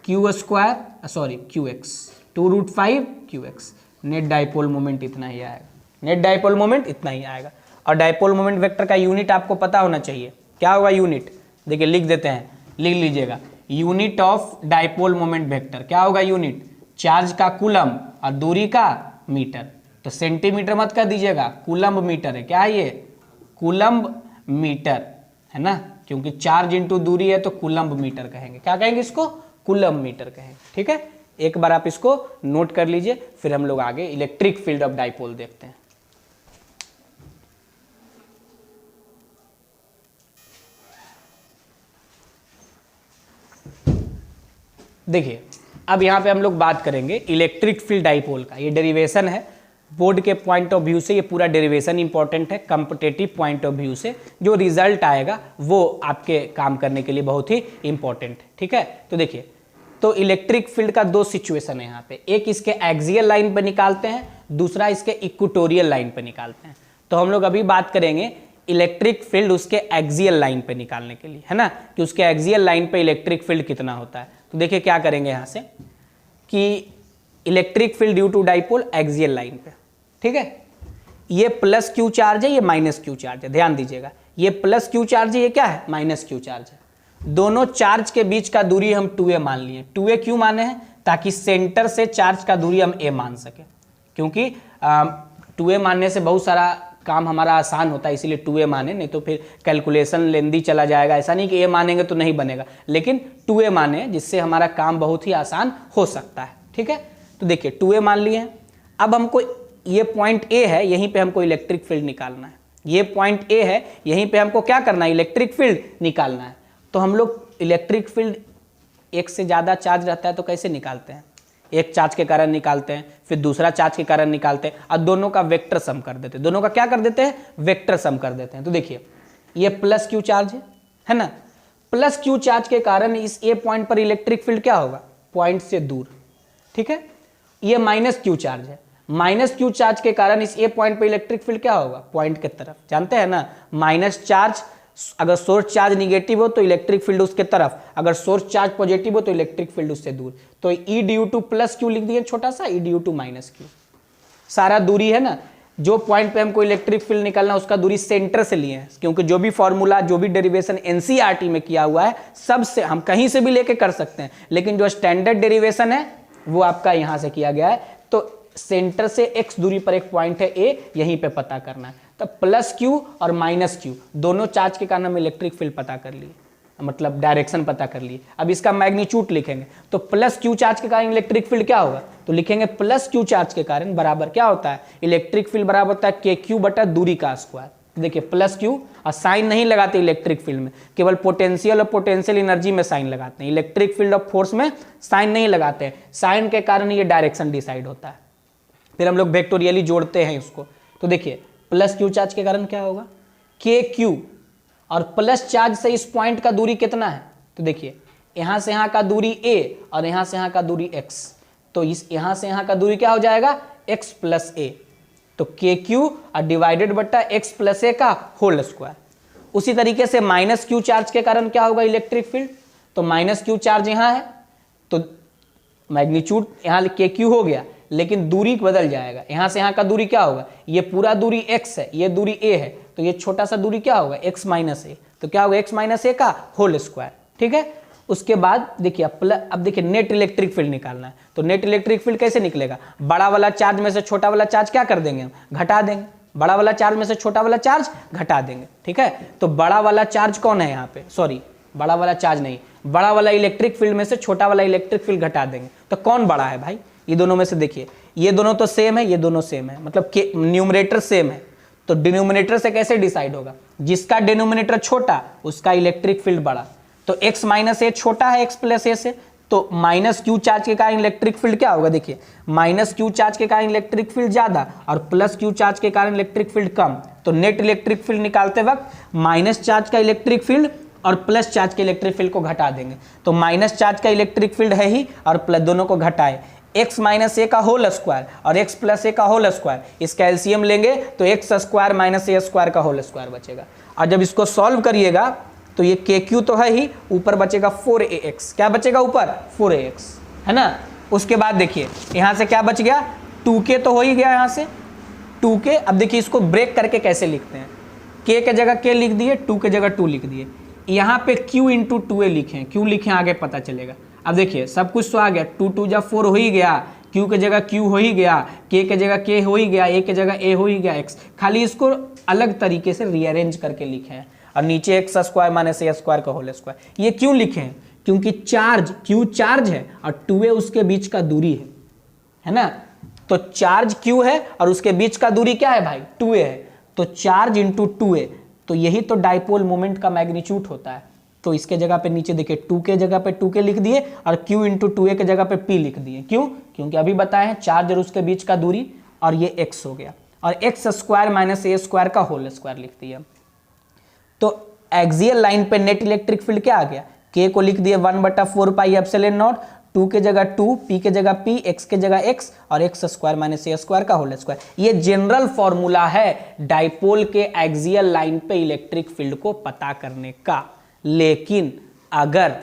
Q square, sorry QX, 2√5 QX। Net dipole moment इतना ही आएगा, नेट डाइपोल मोमेंट इतना ही आएगा। और डाइपोल मोमेंट वेक्टर का यूनिट आपको पता होना चाहिए, क्या होगा यूनिट, देखिए लिख देते हैं, लिख लीजिएगा, unit of dipole moment vector क्या होगा, यूनिट चार्ज का कूलम और दूरी का मीटर। तो सेंटीमीटर मत कर दीजिएगा, कूलम्ब मीटर है, क्या है ये कूलम्ब मीटर, है ना, क्योंकि चार्ज इंटू दूरी है तो कूलम्ब मीटर कहेंगे। क्या कहेंगे इसको, कूलम्ब मीटर कहेंगे, ठीक है। एक बार आप इसको नोट कर लीजिए, फिर हम लोग आगे इलेक्ट्रिक फील्ड ऑफ डाइपोल देखते हैं। देखिए अब यहाँ पे हम लोग बात करेंगे इलेक्ट्रिक फील्ड डाइपोल का, ये डेरिवेशन है, बोर्ड के पॉइंट ऑफ व्यू से ये पूरा डेरिवेशन इंपॉर्टेंट है, कॉम्पिटिटिव पॉइंट ऑफ व्यू से जो रिजल्ट आएगा वो आपके काम करने के लिए बहुत ही इंपॉर्टेंट है। ठीक है, तो देखिए, तो इलेक्ट्रिक फील्ड का दो सिचुएशन है यहाँ पे, एक इसके एक्सियल लाइन पर निकालते हैं, दूसरा इसके इक्वेटोरियल लाइन पर निकालते हैं। तो हम लोग अभी बात करेंगे इलेक्ट्रिक फील्ड उसके एक्सियल लाइन पे निकालने के लिए, है ना, कि उसके एक्सियल लाइन पे इलेक्ट्रिक फील्ड कितना होता है। तो देखिए क्या करेंगे यहाँ से कि electric field due to dipole axial line पे, ठीक है, ये प्लस क्यू चार्ज है, ये माइनस क्यू चार्ज है, ध्यान दीजिएगा, ये प्लस क्यू चार्ज है, ये क्या है, माइनस क्यू चार्ज है। दोनों चार्ज के बीच का दूरी हम 2a मान लिए। 2a क्यों माने हैं, ताकि सेंटर से चार्ज का दूरी हम a मान सके, क्योंकि 2a मानने से बहुत सारा काम हमारा आसान होता है, इसीलिए 2a माने, नहीं तो फिर कैलकुलेशन लेंदी चला जाएगा। ऐसा नहीं कि a मानेंगे तो नहीं बनेगा, लेकिन 2a माने जिससे हमारा काम बहुत ही आसान हो सकता है। ठीक है, तो देखिए 2a मान लिए हैं। अब हमको ये पॉइंट A है, यहीं पे हमको इलेक्ट्रिक फील्ड निकालना है। ये पॉइंट A है, यहीं पे हमको क्या करना है, इलेक्ट्रिक फील्ड निकालना है। तो हम लोग इलेक्ट्रिक फील्ड एक से ज़्यादा चार्ज रहता है तो कैसे निकालते हैं, एक चार्ज के कारण निकालते हैं, फिर दूसरा चार्ज के कारण निकालते हैं, और दोनों का वेक्टर सम कर देते हैं। दोनों का क्या कर देते हैं, वेक्टर सम कर देते हैं। तो देखिए ये प्लस क्यू चार्ज है ना, प्लस क्यू चार्ज के कारण इस ए पॉइंट पर इलेक्ट्रिक फील्ड क्या होगा, पॉइंट से दूर। ठीक है, ये माइनस क्यू चार्ज है, माइनस क्यू चार्ज के कारण इस ए पॉइंट पर इलेक्ट्रिक फील्ड क्या होगा, पॉइंट के तरफ। जानते हैं ना, माइनस चार्ज अगर सोर्स चार्ज निगेटिव हो तो इलेक्ट्रिक फील्ड उसके तरफ, अगर सोर्स चार्ज पॉजिटिव हो तो इलेक्ट्रिक फील्ड उससे दूर। तो ई ड्यू टू प्लस क्यू लिख दिए छोटा सा, ई ड्यू टू माइनस क्यू, सारा दूरी है ना, जो पॉइंट पे हमको इलेक्ट्रिक फील्ड निकालना उसका दूरी सेंटर से लिए हैं, क्योंकि जो भी फॉर्मूला, जो भी डेरिवेशन एनसीईआरटी में किया हुआ है, सबसे हम कहीं से भी लेके कर सकते हैं, लेकिन जो स्टैंडर्ड डेरिवेशन है वो आपका यहाँ से किया गया है। तो सेंटर से x दूरी पर एक पॉइंट है A, यहीं पे पता करना है। तो प्लस क्यू और माइनस क्यू दोनों चार्ज के कारण हम इलेक्ट्रिक फील्ड पता कर लिए, मतलब डायरेक्शन पता कर लिए। अब इसका मैग्नीट्यूड लिखेंगे, तो प्लस क्यू चार्ज के कारण इलेक्ट्रिक फील्ड क्या होगा, तो लिखेंगे प्लस क्यू चार्ज के कारण बराबर क्या होता है, इलेक्ट्रिक फील्ड बराबर होता है के क्यू बटा दूरी का स्क्वायर। देखिए प्लस क्यू, और साइन नहीं लगाते इलेक्ट्रिक फील्ड में, केवल पोटेंशियल और पोटेंशियल एनर्जी में साइन लगाते हैं, इलेक्ट्रिक फील्ड ऑफ फोर्स में साइन नहीं लगाते हैं। साइन के कारण ये डायरेक्शन डिसाइड होता है, फिर हम लोग वेक्टोरियली जोड़ते हैं इसको। तो देखिए प्लस क्यू चार्ज के कारण क्या होगा, के क्यू, और प्लस चार्ज से इस पॉइंट का दूरी कितना है, तो देखिए यहां से यहां का दूरी a और यहां से यहां का दूरी x, तो इस यहां से यहां का दूरी क्या हो जाएगा, x प्लस a, तो के क्यू और डिवाइडेड बट्टा x प्लस a का होल स्क्वायर। उसी तरीके से माइनस क्यू चार्ज के कारण क्या होगा इलेक्ट्रिक फील्ड, तो माइनस क्यू चार्ज यहां है तो मैग्नीट्यूड यहां के क्यू हो गया, लेकिन दूरी बदल जाएगा, यहां से यहां का दूरी क्या होगा, ये पूरा दूरी x है, ये दूरी a है, तो ये छोटा सा दूरी क्या होगा, x माइनस a, तो क्या होगा x माइनस a का होल स्क्वायर। ठीक है, उसके बाद देखिए अब देखिए नेट इलेक्ट्रिक फील्ड निकालना है। तो नेट इलेक्ट्रिक फील्ड कैसे निकलेगा, बड़ा वाला चार्ज में से छोटा वाला चार्ज क्या कर देंगे, हम घटा देंगे, बड़ा वाला चार्ज में से छोटा वाला चार्ज घटा देंगे। ठीक है, तो बड़ा वाला चार्ज कौन है यहाँ पे, सॉरी बड़ा वाला चार्ज नहीं, बड़ा वाला इलेक्ट्रिक फील्ड में से छोटा वाला इलेक्ट्रिक फील्ड घटा देंगे, तो कौन बड़ा है भाई, ये दोनों में से देखिए, ये दोनों तो सेम है, ये दोनों सेम है, मतलब के न्यूमरेटर सेम है, तो डिनोमिनेटर से कैसे डिसाइड होगा, जिसका डिनोमिनेटर छोटा उसका इलेक्ट्रिक फील्ड बड़ा। तो x माइनस ए छोटा है x प्लस ए से, तो माइनस क्यू चार्ज के कारण इलेक्ट्रिक फील्ड क्या होगा, देखिए माइनस क्यू चार्ज के कारण इलेक्ट्रिक फील्ड ज्यादा और प्लस क्यू चार्ज के कारण इलेक्ट्रिक फील्ड कम। तो नेट इलेक्ट्रिक फील्ड निकालते वक्त माइनस चार्ज का इलेक्ट्रिक फील्ड और प्लस चार्ज के इलेक्ट्रिक फील्ड को घटा देंगे, तो माइनस चार्ज का इलेक्ट्रिक फील्ड है ही और प्लस दोनों को घटाए, x माइनस ए का होल स्क्वायर और x प्लस ए का होल स्क्वायर, इसका एलसीएम लेंगे तो x स्क्वायर माइनस ए स्क्वायर का होल स्क्वायर बचेगा। और जब इसको सॉल्व करिएगा तो ये के क्यू तो है ही, ऊपर बचेगा 4ax, क्या बचेगा ऊपर 4ax, है ना। उसके बाद देखिए यहाँ से क्या बच गया, 2k तो हो ही गया यहाँ से 2k। अब देखिए इसको ब्रेक करके कैसे लिखते हैं, k के जगह k लिख दिए, 2 के जगह 2 लिख दिए, यहाँ पे q इंटू 2a लिखें, क्यों लिखें आगे पता चलेगा। अब देखिए सब कुछ तो आ गया, 2 2 जा 4 हो ही गया, q के जगह q हो ही गया, k के जगह k हो ही गया, a के जगह a हो ही गया, x, खाली इसको अलग तरीके से रीअरेंज करके लिखे हैं, और नीचे x स्क्वायर माइनस ए स्क्वायर का होल स्क्वायर। ये क्यों लिखे हैं, क्योंकि चार्ज q चार्ज है और 2a उसके बीच का दूरी है ना। तो चार्ज q है और उसके बीच का दूरी क्या है भाई, 2a है, तो चार्ज इंटू 2a, तो यही तो डाइपोल मोमेंट का मैग्नीट्यूड होता है। तो इसके जगह पे नीचे देखिए 2 के जगह पे 2k लिख दिए और q इंटू 2a के जगह पे p लिख दिए, क्यों, क्योंकि अभी बताए हैं चार्ज और उसके बीच का दूरी, और ये x हो गया, और एक्स स्क्वायर माइनस ए स्क्वायर का होल स्क्वायर लिख दिया। तो एक्सियल लाइन पे नेट इलेक्ट्रिक फील्ड क्या आ गया, k को लिख दिए 1/4 पाई एप्सिलॉन नॉट, 2 के जगह 2, p के जगह p, x के जगह x और एक्स स्क्वायर माइनस ए स्क्वायर का होल स्क्वायर। ये जनरल फॉर्मूला है डाइपोल के एक्सियल लाइन पे इलेक्ट्रिक फील्ड को पता करने का। लेकिन अगर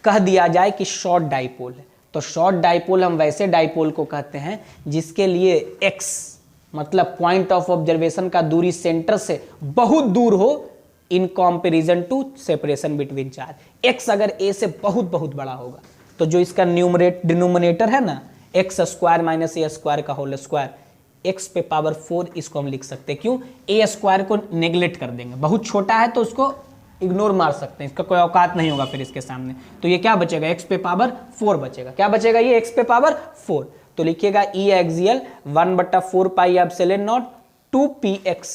कह दिया जाए कि शॉर्ट डाइपोल है, तो शॉर्ट डाइपोल हम वैसे डाइपोल को कहते हैं जिसके लिए x मतलब पॉइंट ऑफ ऑब्जर्वेशन का दूरी सेंटर से बहुत दूर हो in comparison to separation between charge. x अगर a से बहुत बहुत बड़ा होगा तो जो इसका डिनोमिनेटर है ना एक्स स्क्वायर माइनस ए स्क्वायर का होल स्क्वायर, x पे पावर 4 इसको हम लिख सकते हैं। क्यों, a स्क्वायर को नेग्लेक्ट कर देंगे, बहुत छोटा है तो उसको इग्नोर मार सकते हैं, इसका कोई औकात नहीं होगा फिर इसके सामने। तो ये क्या बचेगा, x पे पावर 4 बचेगा। क्या बचेगा, ये x पे पावर 4। तो लिखिएगा E axial 1/4 pi epsilon naught 2px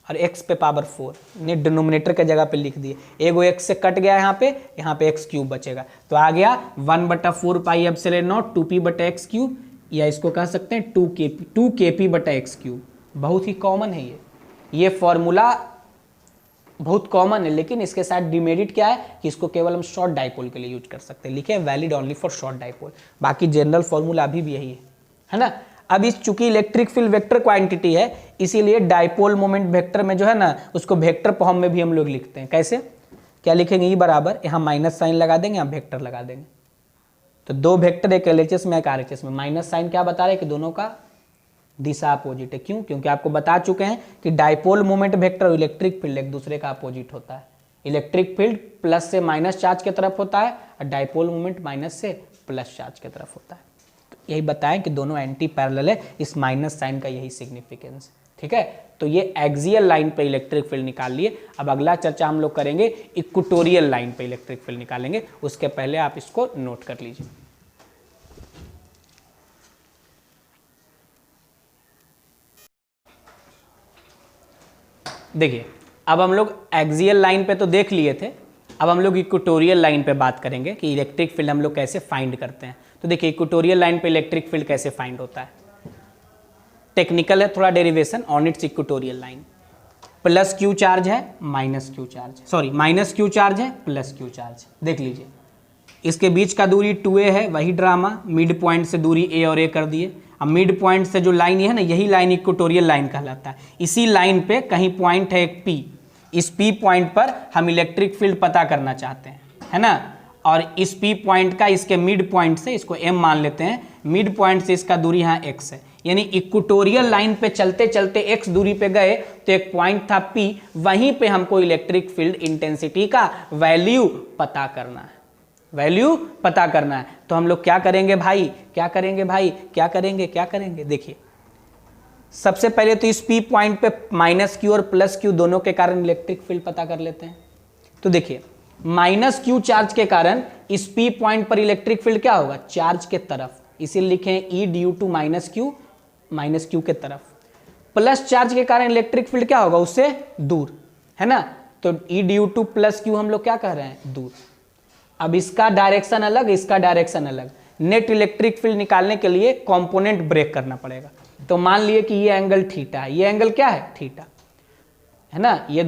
और x पे पावर 4 ने डिनोमिनेटर के जगह पे लिख दिए। एगो x से कट गया यहाँ पे x क्यूब बचेगा। तो आ गया 1/4 pi epsilon not 2p/x cube, या इसको कह सकते हैं 2kp/x क्यूब। बहुत ही कॉमन है ये फॉर्मूला बहुत कॉमन है, लेकिन इसके साथ डिमेरिट क्या है कि इसको केवल हम शॉर्ट डाइपोल के लिए यूज कर सकते हैं। लिखे valid only for short dipole, बाकी जनरल फॉर्मूला अभी भी यही है ना। अब इस चूंकि इलेक्ट्रिक फील्ड वेक्टर क्वांटिटी है, इसीलिए डाइपोल मोमेंट वेक्टर में जो है ना उसको वेक्टर फॉर्म में भी हम लोग लिखते हैं। कैसे, क्या लिखेंगे, ई बराबर, यहाँ माइनस साइन लगा देंगे, यहाँ वेक्टर लगा देंगे। तो दो वेक्टर, एक एलएचएस में एक आरएचएस में। माइनस साइन क्या बता रहे हैं कि दोनों का दिशा अपोजिट है। क्यों, क्योंकि आपको बता चुके हैं कि डाइपोल मोमेंट वेक्टर और इलेक्ट्रिक फील्ड एक दूसरे का अपोजिट होता है। इलेक्ट्रिक फील्ड प्लस से माइनस चार्ज की तरफ होता है और डाइपोल मोमेंट माइनस से प्लस चार्ज की तरफ होता है। तो यही बताएं कि दोनों एंटी पैरेलल है, इस माइनस साइन का यही सिग्निफिकेंस। ठीक है, तो ये एक्सियल लाइन पे इलेक्ट्रिक फील्ड निकाल लिए। अब अगला चर्चा हम लोग करेंगे इक्वेटोरियल लाइन पे इलेक्ट्रिक फील्ड निकालेंगे। उसके पहले आप इसको नोट कर लीजिए। देखिए, अब हम लोग एक्सियल लाइन पे तो देख लिए थे, अब हम लोग इक्वेटोरियल लाइन पे बात करेंगे कि इलेक्ट्रिक फील्ड हम लोग कैसे फाइंड करते हैं। तो देखिए, इक्वेटोरियल लाइन पे इलेक्ट्रिक फील्ड कैसे फाइंड होता है, टेक्निकल है थोड़ा derivation on its equatorial line. Plus Q charge है, minus Q charge, sorry minus Q charge है, प्लस क्यू चार्ज। देख लीजिए, इसके बीच का दूरी 2a है, वही ड्रामा, मिड पॉइंट से दूरी a और a कर दिए। अब मिड पॉइंट से जो लाइन है ना, यही लाइन इक्वेटोरियल लाइन कहलाता है। इसी लाइन पे कहीं पॉइंट है एक P, इस P पॉइंट पर हम इलेक्ट्रिक फील्ड पता करना चाहते हैं, है ना। और इस P पॉइंट का इसके मिड पॉइंट से, इसको M मान लेते हैं, मिड पॉइंट से इसका दूरी यहाँ x है। यानी इक्वेटोरियल लाइन पे चलते चलते x दूरी पे गए तो एक पॉइंट था P, वहीं पे हमको इलेक्ट्रिक फील्ड इंटेंसिटी का वैल्यू पता करना है, वैल्यू पता करना है। तो हम लोग क्या करेंगे भाई, क्या करेंगे, देखिए सबसे पहले तो इस P पॉइंट पे माइनस क्यू और प्लस क्यू दोनों के कारण इलेक्ट्रिक फील्ड पता कर लेते हैं। तो देखिए, माइनस क्यू चार्ज के कारण इस P पॉइंट पर इलेक्ट्रिक फील्ड क्या होगा, चार्ज के तरफ, इसीलिए लिखें E due to minus q के तरफ। प्लस चार्ज के कारण इलेक्ट्रिक फील्ड क्या होगा, उससे दूर, है ना। तो E due two plus Q हम लोग क्या कह रहे हैं, दूर। अब इसका डायरेक्शन अलग, इसका डायरेक्शन अलग। नेट इलेक्ट्रिक फील्ड निकालने के लिए कंपोनेंट ब्रेक करना पड़ेगा। तो मान लिए कि ये एंगल थीटा है, ये एंगल क्या है, थीटा, है ना। ये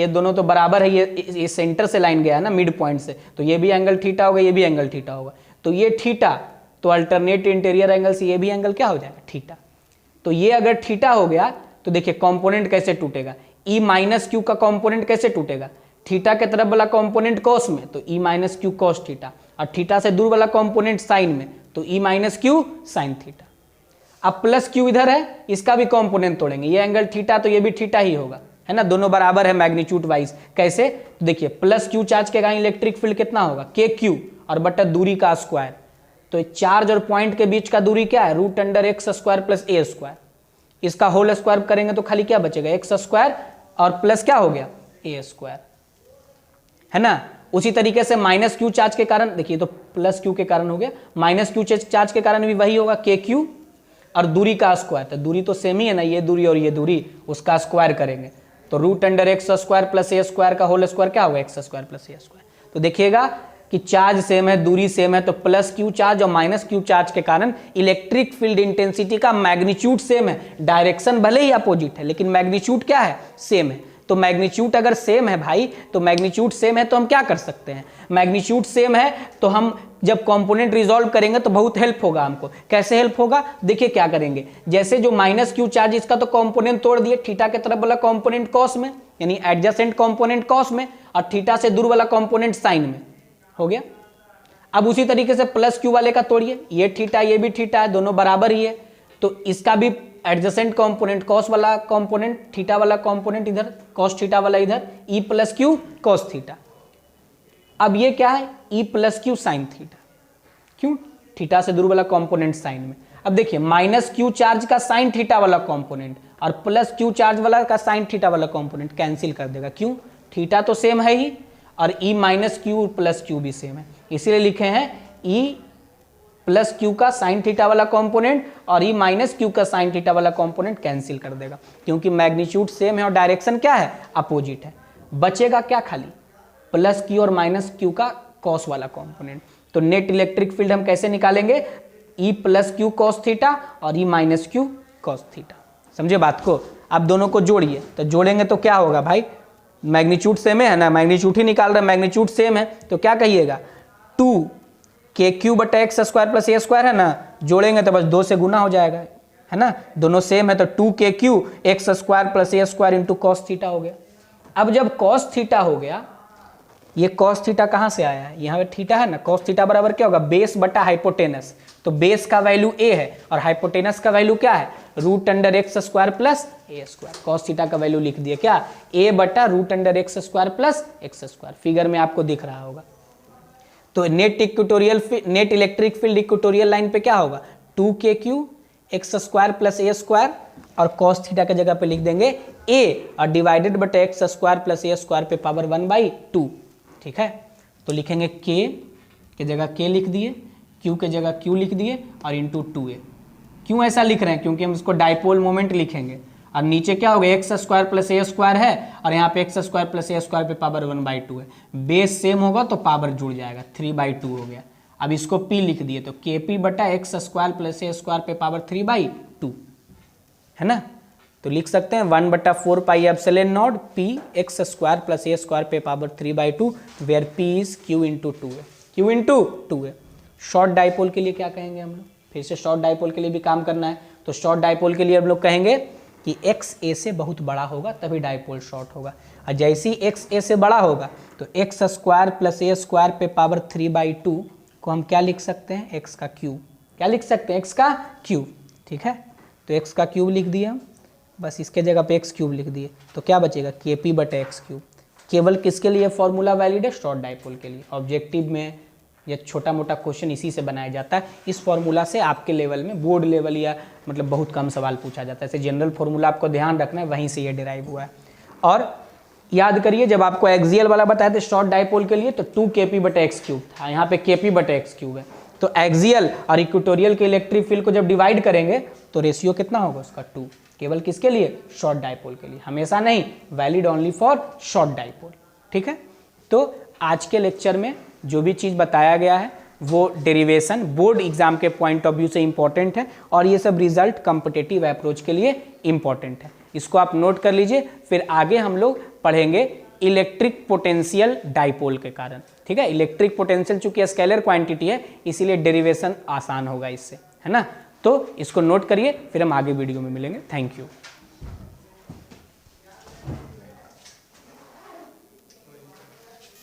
दोनों तो बराबर है, ये सेंटर से लाइन गया है ना मिड पॉइंट से, तो ये भी एंगल थीटा होगा, ये भी एंगल थीटा होगा। तो ये थीटा, तो अल्टरनेट इंटीरियर एंगल से ये भी एंगल क्या हो जाएगा, थीटा। तो ये अगर थीटा हो गया तो देखिए कंपोनेंट कैसे टूटेगा, E माइनस क्यू का कंपोनेंट कैसे टूटेगा, थीटा के तरफ वाला कंपोनेंट कॉस में, तो E minus Q cos theta, और थीटा से दूर वाला कंपोनेंट साइन में, तो E minus Q sine theta. अब प्लस क्यू इधर है, इसका भी कंपोनेंट तोड़ेंगे, ये एंगल थीटा तो ये भी थीटा ही होगा, है ना, दोनों बराबर है मैग्नीट्यूड वाइज। कैसे, तो देखिए प्लस क्यू चार्ज के कारण इलेक्ट्रिक फील्ड कितना होगा, के क्यू और बटा दूरी का स्क्वायर। तो चार्ज और पॉइंट के बीच का दूरी क्या है, root under X square plus A square. इसका होल स्क्वायर करेंगे तो खाली क्या बचेगा, एक्स स्क्वायर और प्लस क्या हो गया, ए स्क्वायर, है ना। उसी तरीके से माइनस क्यू चार्ज के कारण, देखिए तो प्लस क्यू के कारण हो गया, माइनस क्यू चार्ज के कारण भी वही होगा, के क्यू और दूरी का स्क्वायर। तो दूरी तो सेम ही है ना, ये दूरी और ये दूरी, उसका स्क्वायर करेंगे तो root under X square plus A square का होल स्क्वायर क्या होगा, X square plus A square. तो देखिएगा कि चार्ज सेम है, दूरी सेम है, तो प्लस क्यू चार्ज और माइनस क्यू चार्ज के कारण इलेक्ट्रिक फील्ड इंटेंसिटी का मैग्नीट्यूड सेम है। डायरेक्शन भले ही अपोजिट है लेकिन मैग्नीट्यूड क्या है, सेम है। तो मैग्नीट्यूड अगर सेम है भाई, तो मैग्नीट्यूड सेम है तो हम क्या कर सकते हैं, मैग्नीट्यूड सेम है तो हम जब कंपोनेंट रिजॉल्व करेंगे तो बहुत हेल्प होगा हमको। कैसे हेल्प होगा, देखिए क्या करेंगे, जैसे जो माइनस क्यू चार्ज इसका तो कंपोनेंट तोड़ दिए, थीटा के तरफ वाला कंपोनेंट कॉस में, यानी एडजेसेंट कंपोनेंट कॉस में, और थीटा से दूर वाला कंपोनेंट साइन में, हो गया। अब उसी तरीके से प्लस क्यू वाले का तोड़िए, ये थीटा ये भी थीटा है, दोनों बराबर ही है, तो इसका भी एडजेसेंट कंपोनेंट कॉस वाला कंपोनेंट, थीटा वाला कंपोनेंट इधर, कॉस थीटा वाला इधर, E plus Q cos theta. अब ये क्या है, E plus Q sine theta, क्यों, थीटा से दूर वाला कंपोनेंट साइन में। अब देखिए माइनस क्यू चार्ज का साइन थीटा वाला कंपोनेंट और प्लस क्यू चार्ज वाला का साइन थीटा वाला कंपोनेंट कैंसिल कर देगा, क्यों, थीटा तो सेम है ही और E minus Q plus Q भी सेम है, इसीलिए लिखे हैं ई प्लस क्यू का साइन थीटा वाला कंपोनेंट और ई माइनस क्यू का साइन थीटा वाला कंपोनेंट कैंसिल कर देगा, क्योंकि मैग्नीट्यूड सेम है और डायरेक्शन क्या है, अपोजिट है। बचेगा क्या, खाली प्लस क्यू और माइनस क्यू का कॉस वाला कंपोनेंट। तो नेट इलेक्ट्रिक फील्ड हम कैसे निकालेंगे, E plus Q cos theta और E minus Q cos theta. समझे बात को। आप दोनों को जोड़िए, तो जोड़ेंगे तो क्या होगा भाई, मैग्नीट्यूड सेम है ना, मैग्नीट्यूड ही निकाल रहे हैं, मैग्नीट्यूड सेम है तो क्या कहिएगा, 2 के क्यू बटा X square plus A square है ना, जोड़ेंगे तो बस 2 से गुना हो जाएगा, है ना, दोनों सेम है तो 2 K Q X square plus A square into cos theta हो गया। अब जब कॉस थीटा हो गया, ये कॉस थीटा कहाँ से आया है, यहाँ पे थीटा है ना, कॉस थीटा बराबर क्या होगा, बेस बटा हाइपोटेनस, तो बेस का वैल्यू ए है और हाइपोटेनस का वैल्यू क्या है, root under X square plus A square. Cos theta का वैल्यू लिख दिए क्या, ए बटा root under X square plus X square, figure में आपको दिख रहा होगा। तो net electric field equatorial line पे क्या होगा, 2 K Q X square plus A square और कॉस थीटा के जगह पे लिख देंगे ए और डिवाइडेड बटा X square plus A square पे पावर 1/2, ठीक है। तो लिखेंगे के के जगह के लिख दिए, क्यू के जगह क्यू लिख दिए और इंटू 2a। क्यों ऐसा लिख रहे हैं, क्योंकि हम इसको डाइपोल मोमेंट लिखेंगे और नीचे क्या होगा, X square plus A square है और यहाँ पे x square plus A square पे पावर 1/2 है, बेस सेम होगा तो पावर जुड़ जाएगा, 3/2 हो गया। अब इसको p लिख दिए तो के पी बटा X square plus A square पे पावर 3/2, है ना। तो लिख सकते हैं 1/4 pi epsilon naught P X square plus A square पे power 3/2 where p is q into 2 है, q इंटू 2 है। शॉर्ट डाइपोल के लिए क्या कहेंगे हम लोग, फिर से शॉर्ट डाइपोल के लिए भी काम करना है, तो शॉर्ट डाइपोल के लिए हम लोग कहेंगे कि x a से बहुत बड़ा होगा तभी डाइपोल शॉर्ट होगा, और जैसे ही x a से बड़ा होगा तो x square plus A square पे पावर 3/2 को हम क्या लिख सकते हैं, x का क्यूब, क्या लिख सकते हैं, x का क्यूब, ठीक है। तो x का क्यूब लिख दिया हम, बस इसके जगह पे x क्यूब लिख दिए, तो क्या बचेगा, के पी बटे एक्स क्यूब। केवल किसके लिए फॉर्मूला वैलिड है, शॉर्ट डाइपोल के लिए। ऑब्जेक्टिव में या छोटा मोटा क्वेश्चन इसी से बनाया जाता है, इस फॉर्मूला से आपके लेवल में बोर्ड लेवल या मतलब बहुत कम सवाल पूछा जाता है। ऐसे जनरल फॉर्मूला आपको ध्यान रखना है, वहीं से ये डिराइव हुआ है। और याद करिए जब आपको एक्सियल वाला बताया था शॉर्ट डाइपोल के लिए तो 2 के पी बटे एक्स क्यूब था, यहाँ पे के पी बटे एक्स क्यूब है। तो एक्सियल और इक्वेटोरियल के इलेक्ट्रिक फील्ड को जब डिवाइड करेंगे तो रेशियो कितना होगा उसका, 2। केवल किसके लिए, शॉर्ट डाइपोल के लिए, हमेशा नहीं, valid only for short dipole, ठीक है। तो आज के लेक्चर में जो भी चीज़ बताया गया है वो डेरिवेशन बोर्ड एग्जाम के पॉइंट ऑफ व्यू से इंपॉर्टेंट है और ये सब रिजल्ट कॉम्पिटिटिव अप्रोच के लिए इंपॉर्टेंट है। इसको आप नोट कर लीजिए, फिर आगे हम लोग पढ़ेंगे इलेक्ट्रिक पोटेंशियल डाइपोल के कारण, ठीक है। इलेक्ट्रिक पोटेंशियल चूंकि स्केलर क्वांटिटी है इसीलिए डेरिवेशन आसान होगा इससे, है ना। तो इसको नोट करिए, फिर हम आगे वीडियो में मिलेंगे। Thank you.